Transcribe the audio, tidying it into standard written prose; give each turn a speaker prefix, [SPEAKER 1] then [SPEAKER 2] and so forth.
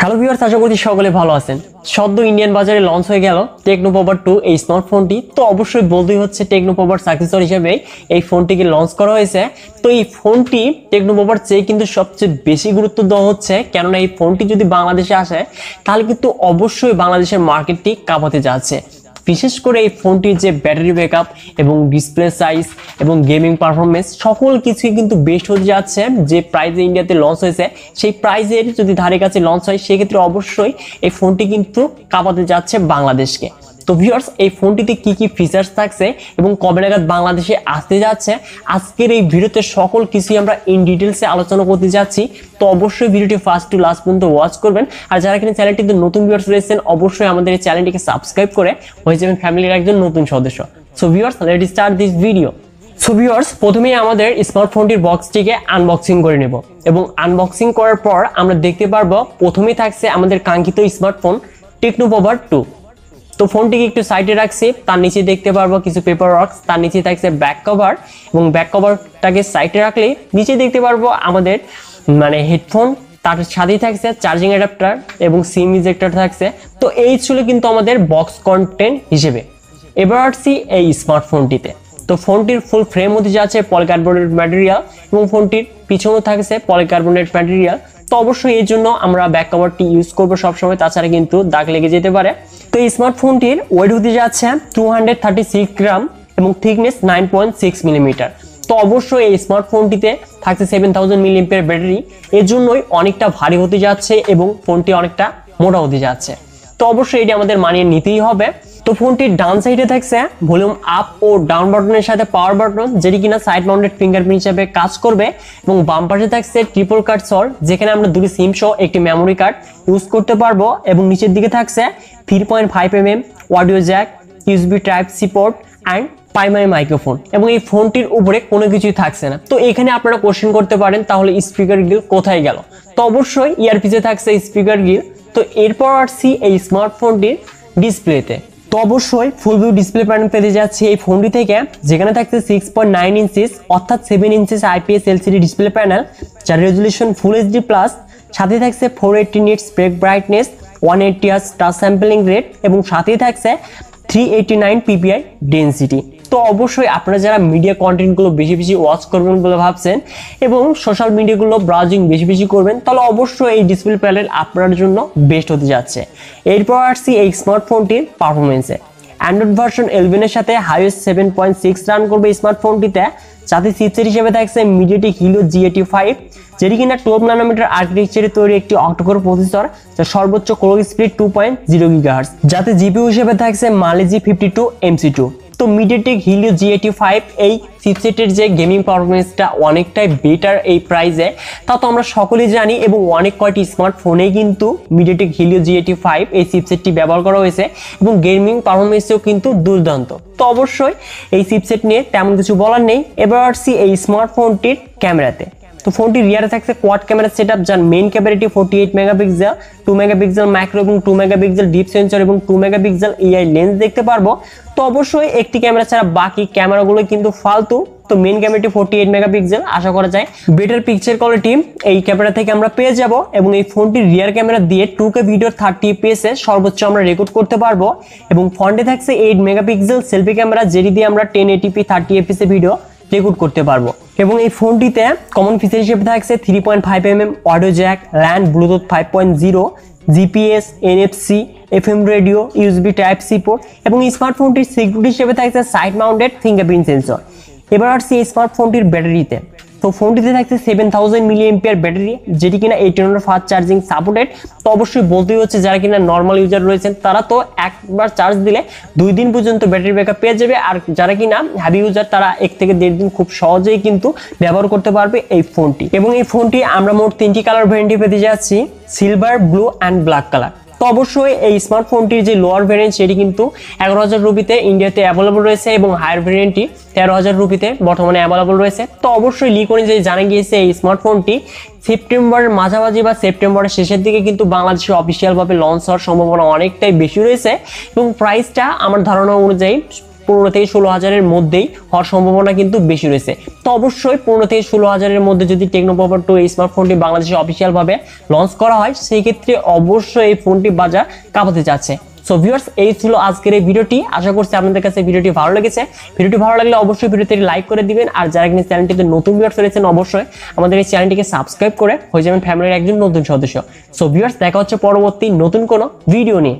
[SPEAKER 1] Hello viewers, আশা করি সকলে ভালো আছেন। সদ্য ইন্ডিয়ান বাজারে লঞ্চ হয়ে গেল টেকনো পাওয়ার 2 এই স্মার্টফোনটি। তো অবশ্যই বলতেই হচ্ছে টেকনো পাওয়ার সাকসেসর হিসেবে এই ফোনটিকে লঞ্চ করা হয়েছে। তো এই ফোনটি টেকনো পাওয়ার চেয়ে কিন্তু সবচেয়ে বেশি গুরুত্ব দেওয়া হচ্ছে, কেননা এই ফোনটি যদি বাংলাদেশে আসে তাহলে কিন্তু অবশ্যই বাংলাদেশের মার্কেটটি কাঁপাতে যাচ্ছে। বিশেষ করে এই ফোনটির যে ব্যাটারি ব্যাকআপ এবং ডিসপ্লে সাইজ এবং গেমিং পারফরমেন্স সকল কিছুই কিন্তু বেস্ট হতে যাচ্ছে। যে প্রাইসে ইন্ডিয়াতে লঞ্চ হয়েছে সেই প্রাইসের যদি ধারে কাছে লঞ্চ হয় সেক্ষেত্রে অবশ্যই এই ফোনটি কিন্তু কাঁপাতে যাচ্ছে বাংলাদেশকে। তো ভিউয়ার্স, এই ফোনটিতে কি কি ফিচার্স থাকছে এবং কবে নাগাদ বাংলাদেশে আসতে যাচ্ছে, আজকের এই ভিডিওতে সকল কিছুই আমরা ইন ডিটেলসে আলোচনা করতে যাচ্ছি। তো অবশ্যই ভিডিওটি ফার্স্ট টু লাস্ট পর্যন্ত ওয়াচ করবেন। আর যারা কিনা চ্যানেলটিতে নতুন ভিউয়ার্স রয়েছেন অবশ্যই আমাদের এই চ্যানেলটিকে সাবস্ক্রাইব করে হয়ে যাবেন ফ্যামিলির একজন নতুন সদস্য। So viewers, let's start this video. So viewers, প্রথমেই আমাদের স্মার্টফোনটির বক্সটিকে আনবক্সিং করে নেব এবং আনবক্সিং করার পর আমরা দেখতে পারবো প্রথমেই থাকছে আমাদের কাঙ্ক্ষিত স্মার্টফোন টেকনো পাওয়ার 2। তো ফোনটিকে একটু সাইডে রাখছি, তার নিচে দেখতে পারবো কিছু পেপার ওয়ার্কস, তার নিচে থাকছে ব্যাক কভার এবং ব্যাক কভারটাকে সাইডে রাখলে নিচে দেখতে পারবো আমাদের হেডফোন, তার সাথেই থাকছে চার্জিং অ্যাডাপ্টার এবং সিম ইজেক্টর থাকছে। তো এই ছিল কিন্তু আমাদের বক্স কন্টেন্ট হিসেবে। এবার আসছি এই স্মার্টফোনটিতে। তো ফোনটির ফুল ফ্রেম হতে যাচ্ছে পলিকার্বনেট ম্যাটেরিয়াল এবং ফোনটির পিছনেও থাকছে পলিকার্বনেট ম্যাটেরিয়াল। তো অবশ্যই এই জন্য আমরা ব্যাক কভারটি ইউজ করবো সবসময়, তাছাড়া কিন্তু দাগ লেগে যেতে পারে। তো এই স্মার্টফোনটির ওয়েট হতে যাচ্ছে 236 গ্রাম এবং থিকনেস 9.6 মিলিমিটার। তো অবশ্যই এই স্মার্টফোনটিতে থাকছে 7000 মিলিঅ্যাম্পিয়ার ব্যাটারি, এর জন্যই অনেকটা ভারী হতে যাচ্ছে এবং ফোনটি অনেকটা মোটা হতে যাচ্ছে। তো অবশ্যই এটি আমাদের মানিয়ে নিতেই হবে। তো ফোনটির ডান সাইডে থাকছে ভলিউম আপ ও ডাউন বাটনের সাথে পাওয়ার বাটন, যেটি কিনা সাইড মাউন্টেড ফিঙ্গারপ্রিন্ট হিসেবে কাজ করবে এবং বাম পাশে থাকছে ট্রিপল কাট সর, যেখানে আমরা দুটি সিম সহ একটি মেমোরি কার্ড ইউজ করতে পারবো এবং নিচের দিকে থাকছে 3.5 mm audio jack, USB type C port and primary microphone এবং এই ফোনটির উপরে কোনো কিছুই থাকছে না। তো এখানে আপনারা কোশ্চেন করতে পারেন তাহলে স্পিকার গিল কোথায় গেল? তো অবশ্যই ইয়ারপিসে থাকছে স্পিকার গিল। তো এরপর আসছি এই স্মার্টফোনটির ডিসপ্লেতে। তো অবশ্যই ফুল ভিউ ডিসপ্লে প্যানেল পেতে যাচ্ছে এই ফোনটি থেকে, যেখানে থাকছে 6.9 ইঞ্চিস অর্থাৎ 7 inches IPS LCD display panel, যার রেজুলেশন ফুল এইচডি প্লাস। সাথে থাকছে 480 nits peak brightness, 180 hertz touch sampling rate এবং সাথেই থাকছে 389 PPI ডেনসিটি। তো অবশ্যই আপনারা যারা মিডিয়া কন্টেন্টগুলো বেশি বেশি ওয়াচ করবেন বলে ভাবছেন এবং সোশ্যাল মিডিয়াগুলো ব্রাউজিং বেশি বেশি করবেন, তাহলে অবশ্যই এই ডিসপ্লে প্যানেল আপনার জন্য বেস্ট হতে যাচ্ছে। এরপর আসছি এই স্মার্টফোনটির পারফরমেন্সে। অ্যান্ড্রয়েড ভার্সন 11 এর সাথে হাইওয়েস্ট 7.6 রান করবে স্মার্টফোনটিতে, সাথে চিপসেট হিসেবে থাকছে মিডিয়াটেক হিলিও G85, যেটি কিনা 12 ন্যানোমিটার আর্কিটেকচারে তৈরি একটি অক্টোকোর প্রসেসর, যার সর্বোচ্চ ক্লক স্পিড 2.0 GHz, যাতে জিপিইউ হিসেবে থাকছে Mali G52 MC2। তো মিডিয়াটেক হিলিও G85 এই চিপসেটের যে গেমিং পারফরমেন্সটা অনেকটাই বেটার এই প্রাইসে, তা তো আমরা সকলেই জানি এবং অনেক কয়টি স্মার্টফোনে কিন্তু মিডিয়াটেক হিলিও G85 এই চিপসেটটি ব্যবহার করা হয়েছে এবং গেমিং পারফরমেন্সেও কিন্তু দুর্দান্ত। তো অবশ্যই এই চিপসেট নিয়ে তেমন কিছু বলার নেই। এবার আসছি এই স্মার্টফোনটির ক্যামেরাতে। তো ফোনটি রিয়ারে থাকছে কোয়াড ক্যামেরা সেটআপ, যার মেইন ক্যামেরাটি 48 মেগাপিক্সেল, 2 মেগাপিক্সেল ম্যাক্রো এবং 2 মেগাপিক্সেল ডিপ সেন্সর এবং 2 মেগাপিক্সেল AI লেন্স দেখতে পারবো। তো অবশ্যই একটি ক্যামেরা ছাড়া বাকি ক্যামেরাগুলো কিন্তু ফালতু। তো মেইন ক্যামেরাটি 48 মেগাপিক্সেল, আশা করা যায় বেটার পিকচার কোয়ালিটি এই ক্যামেরা থেকে আমরা পেয়ে যাব এবং এই ফোনটির রিয়ার ক্যামেরা দিয়ে 2K ভিডিও 30 fps এ সর্বোচ্চ আমরা রেকর্ড করতে পারবো এবং ফ্রন্টে থাকছে 8 মেগাপিক্সেল সেলফি ক্যামেরা, যেটি দিয়ে আমরা 1080p 30 fps এ ভিডিও রেকর্ড করতে পারবো। এবং এই ফোনটিতে কমন ফিচার হিসেবে থাকছে 3.5 mm audio jack, LAN, Bluetooth 5.0, GPS, NFC, FM radio, USB type C port এবং এই স্মার্টফোনটির সিকিউরিটি হিসেবে থাকছে সাইড মাউন্টেড ফিঙ্গারপ্রিন্ট সেন্সর। এবার আসছি এই স্মার্টফোনটির ব্যাটারিতে। তো ফোনটিতে থাকছে 7000 মিলিঅ্যাম্পিয়ার ব্যাটারি, যেটি কিনা 1800 ফাস্ট চার্জিং সাপোর্টেড। তো অবশ্যই বলতেই হচ্ছে যারা কিনা নর্মাল ইউজার রয়েছেন তারা তো একবার চার্জ দিলে 2 দিন পর্যন্ত ব্যাটারি ব্যাকআপ পেয়ে যাবে, আর যারা কিনা হেভি ইউজার তারা 1 থেকে 1.5 দিন খুব সহজেই কিন্তু ব্যবহার করতে পারবে এই ফোনটি। এবং এই ফোনটি আমরা মোট 3টি কালার ভ্যারিয়েন্টে পেতে যাচ্ছি, silver, blue and black colour. তো অবশ্যই এই স্মার্টফোনটির যে লোয়ার ভ্যারিয়েন্ট সেটি কিন্তু 11,000 রুপিতে ইন্ডিয়াতে অ্যাভেলেবল রয়েছে এবং হায়ার ভ্যারিয়েন্টটি 13,000 রুপিতে বর্তমানে অ্যাভেলেবল রয়েছে। তো অবশ্যই লিক অনুযায়ী জানা গিয়েছে এই স্মার্টফোনটি সেপ্টেম্বরের মাঝামাঝি বা সেপ্টেম্বরের শেষের দিকে কিন্তু বাংলাদেশে অফিসিয়ালভাবে লঞ্চ হওয়ার সম্ভাবনা অনেকটাই বেশি রয়েছে এবং প্রাইসটা আমার ধারণা অনুযায়ী 15 থেকে 16 হাজারের মধ্যেই হওয়ার সম্ভাবনা কিন্তু বেশি রয়েছে। তো অবশ্যই 15 থেকে 16 হাজারের মধ্যে যদি টেকনো পপার 2 এই স্মার্টফোনটি বাংলাদেশে অফিসিয়াল ভাবে লঞ্চ করা হয়, সেই ক্ষেত্রে অবশ্যই এই ফোনটি বাজার কাঁপাতে যাচ্ছে। সো ভিউয়ার্স, এই ছিল আজকের এই ভিডিওটি। আশা করছি আপনাদের কাছে ভিডিওটি ভালো লেগেছে। ভিডিওটি ভালো লাগলে অবশ্যই ভিডিওতে লাইক করে দিবেন, আর যারা কিনা চ্যানেলটিতে নতুন ভিউয়ার্স রয়েছেন অবশ্যই আমাদের এই চ্যানেলটিকে সাবস্ক্রাইব করে হয়ে যাবেন ফ্যামিলির একজন নতুন সদস্য। সো ভিউয়ার্স, দেখা হচ্ছে পরবর্তী নতুন কোনো ভিডিও নিয়ে।